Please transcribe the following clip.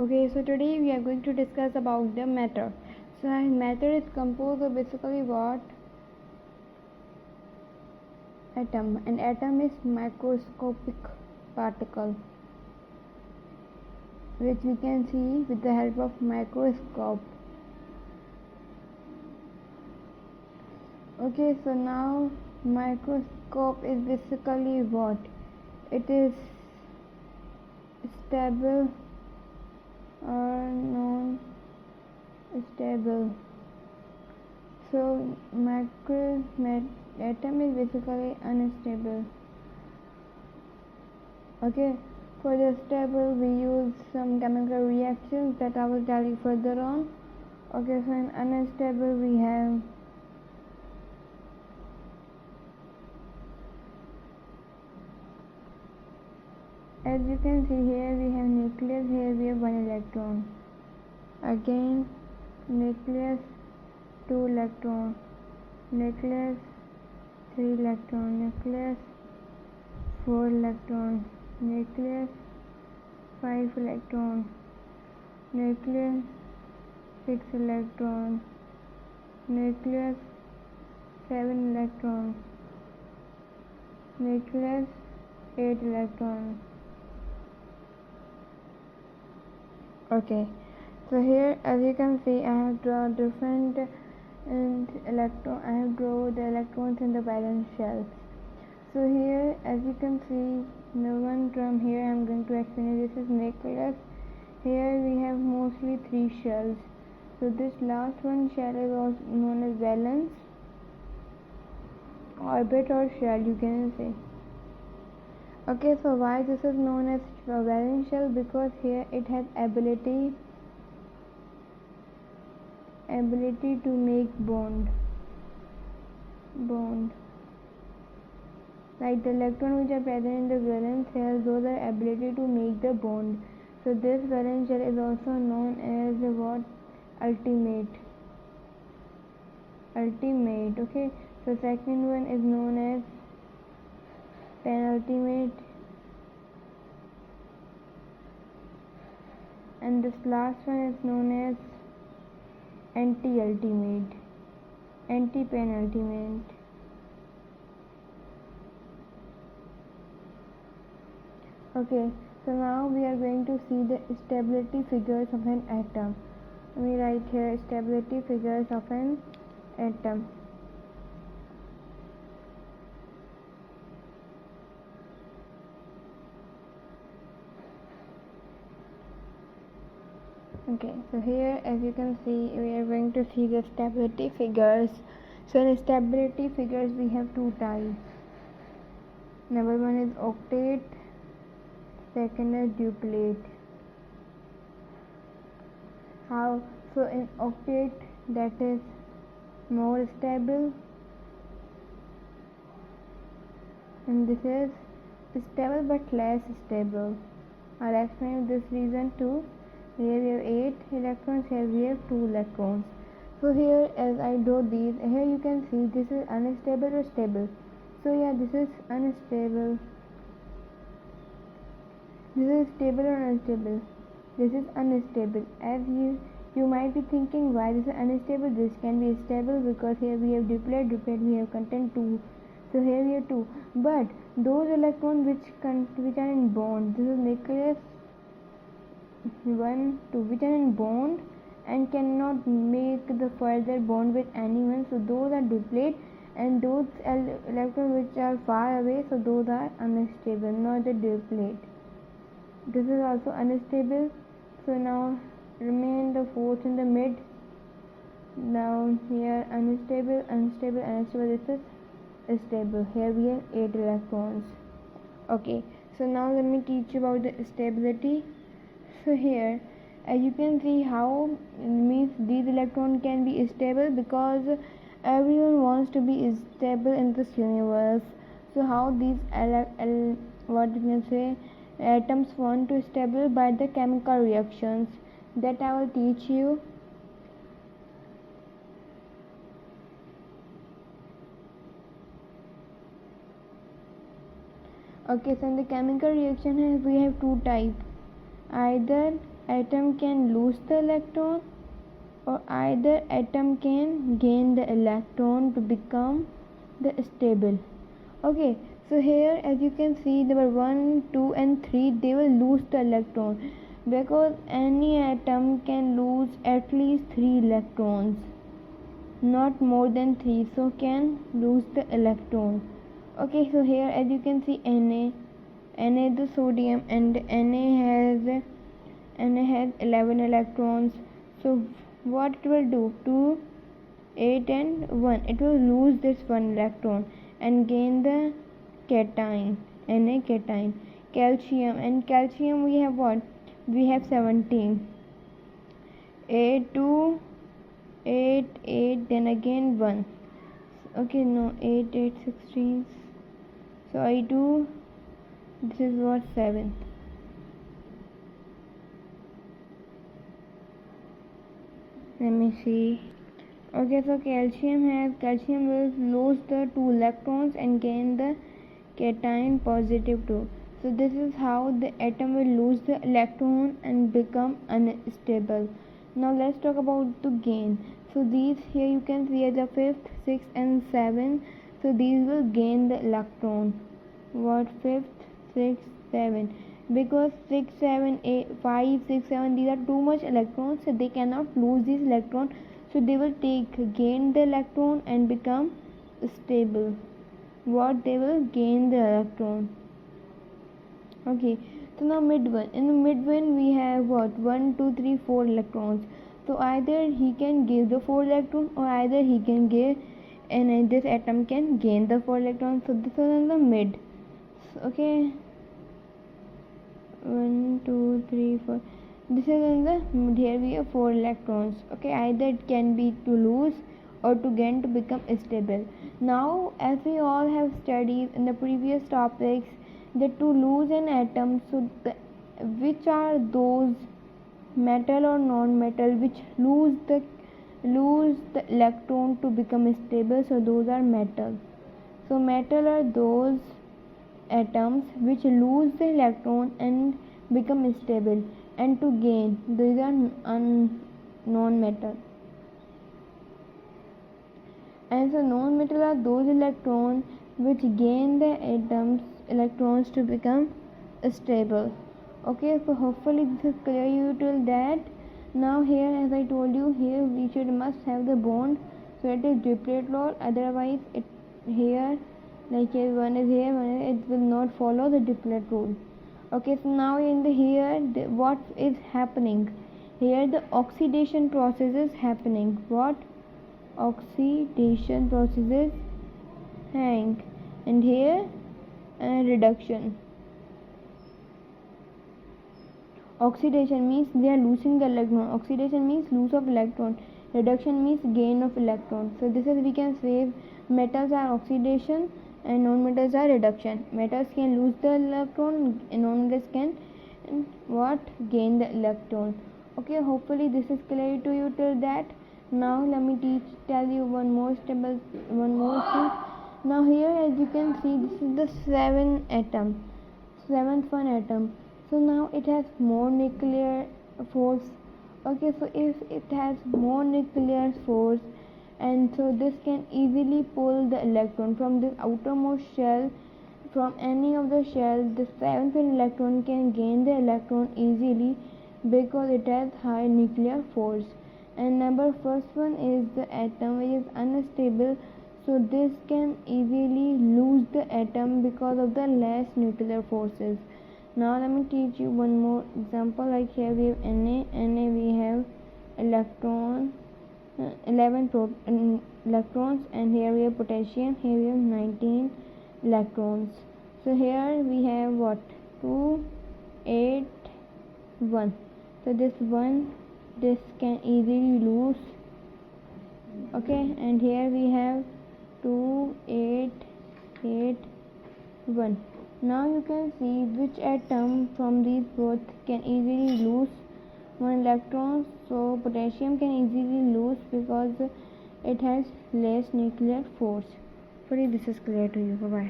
Okay, so today we are going to discuss about the matter. So matter is composed of basically what? Atom. An atom is microscopic particle which we can see with the help of microscope. Okay, so now microscope is basically what? It is stable or non-stable. So atom is basically unstable. Okay, for the stable we use some chemical reactions that I will tell you further on. Okay, so in unstable we have as you can see here we have nucleus, here we have one electron, again nucleus, 2 electron, nucleus, 3 electron, nucleus, 4 electron, nucleus, 5 electron, nucleus, 6 electron, nucleus, 7 electron, nucleus, 8 electron. Okay, so here as you can see I have drawn different electron. I have drawn the electrons in the valence shells. So here as you can see the one term here I am going to explain it. This is nucleus. Here we have mostly 3 shells. So this last one shell is also known as valence, orbit or shell you can say. Okay, so why this is known as valence shell? Because here it has ability to make bond, like the electrons which are present in the valence shell, those are ability to make the bond. So this valence shell is also known as what? Ultimate. Okay, so second one is known as penultimate, and this last one is known as anti-penultimate. Okay, so now we are going to see the stability figures of an atom. Let me write here stability figures of an atom. Okay, so here as you can see we are going to see the stability figures. So in stability figures we have 2 types. Number 1 is octet, second is duplet. How? So in octet that is more stable, and this is stable but less stable. I'll explain this reason too. Here we have 8 electrons, here we have 2 electrons. So here as I draw these, here you can see this is unstable or stable. So yeah, this is unstable. This is stable or unstable? This is unstable. As you might be thinking why this is unstable. This can be stable because here we have duplet we have content 2. So here we have 2. But those electrons which are in bond, this is nucleus 1, 2, which are in bond and cannot make the further bond with anyone, so those are duplet, and those electrons which are far away, so those are unstable, not the duplet. This is also unstable. So now remain the fourth in the mid. Now here unstable. This is stable. Here we have 8 electrons. Okay, so now let me teach you about the stability. So here as you can see how means these electrons can be stable, because everyone wants to be stable in this universe. So how these what you can say atoms want to stable? By the chemical reactions that I will teach you. Okay, so in the chemical reaction we have 2 types, either atom can lose the electron, or either atom can gain the electron to become the stable. Okay, so here as you can see, number 1, 2 and 3, they will lose the electron, because any atom can lose at least 3 electrons, not more than 3, so can lose the electron. Okay, so here as you can see, Na is the sodium, and Na has 11 electrons. So what it will do? 2, 8 and 1, it will lose this 1 electron and gain the cation, Na cation. Calcium, and calcium we have what? We have 17. 8, 2, 8, 8, then again 1. Okay, no, 8, 8, 16. So I do, this is what, 7. Let me see. Okay, so calcium will lose the 2 electrons and gain the cation positive 2. So this is how the atom will lose the electron and become unstable. Now let's talk about the gain. So these here you can see as the 5th, 6th and 7th. So these will gain the electron. What? 5th, 6th, 7th. Because 6, 7, 8, 5, 6, 7, these are too much electrons, so they cannot lose these electrons. So they will gain the electron and become stable. What? They will gain the electron. Okay, so now mid one. In the mid one we have what? 1, 2, 3, 4 electrons. So either he can give the 4 electrons, or either he can give, and this atom can gain the 4 electrons. So this is in the mid. Okay, 1, 2, 3, 4. This is in the mid. Here we have 4 electrons. Okay, either it can be to lose or to gain to become stable. Now, as we all have studied in the previous topics, that to lose an atom, so which are those metal or non-metal which lose the electron to become stable? So those are metal. So metal are those atoms which lose the electron and become stable, and to gain, these are non-metal. And so non-metal are those electrons which gain the electrons to become stable. Okay, so hopefully this is clear you till that. Now here, as I told you, here we must have the bond, so it is diplet law. Otherwise it here, like here one is here, it will not follow the diplet rule. Okay, so now in the here what is happening? Here the oxidation process is happening. What? Oxidation processes hang, and here reduction. Oxidation means they are losing the electron. Oxidation means lose of electron. Reduction means gain of electron. So this is, we can say, metals are oxidation and non-metals are reduction. Metals can lose the electron and non-metals can what? Gain the electron. Okay, hopefully this is clear to you till that. Now let me tell you one more thing. Now here, as you can see, this is the 7th one atom. So now it has more nuclear force. Okay, so if it has more nuclear force, and so this can easily pull the electron from this outermost shell, from any of the shells, the 7th electron can gain the electron easily because it has high nuclear force. And number first one is the atom which is unstable, so this can easily lose the atom because of the less nuclear forces. Now let me teach you one more example. Like here we have Na we have 11 electrons, and here we have potassium, here we have 19 electrons. So here we have what? 2, 8, 1. So this can easily lose. Okay, and here we have 2, 8, 8, 1. Now you can see which atom from these both can easily lose 1 electron. So potassium can easily lose because it has less nuclear force. Hopefully this is clear to you. Bye bye.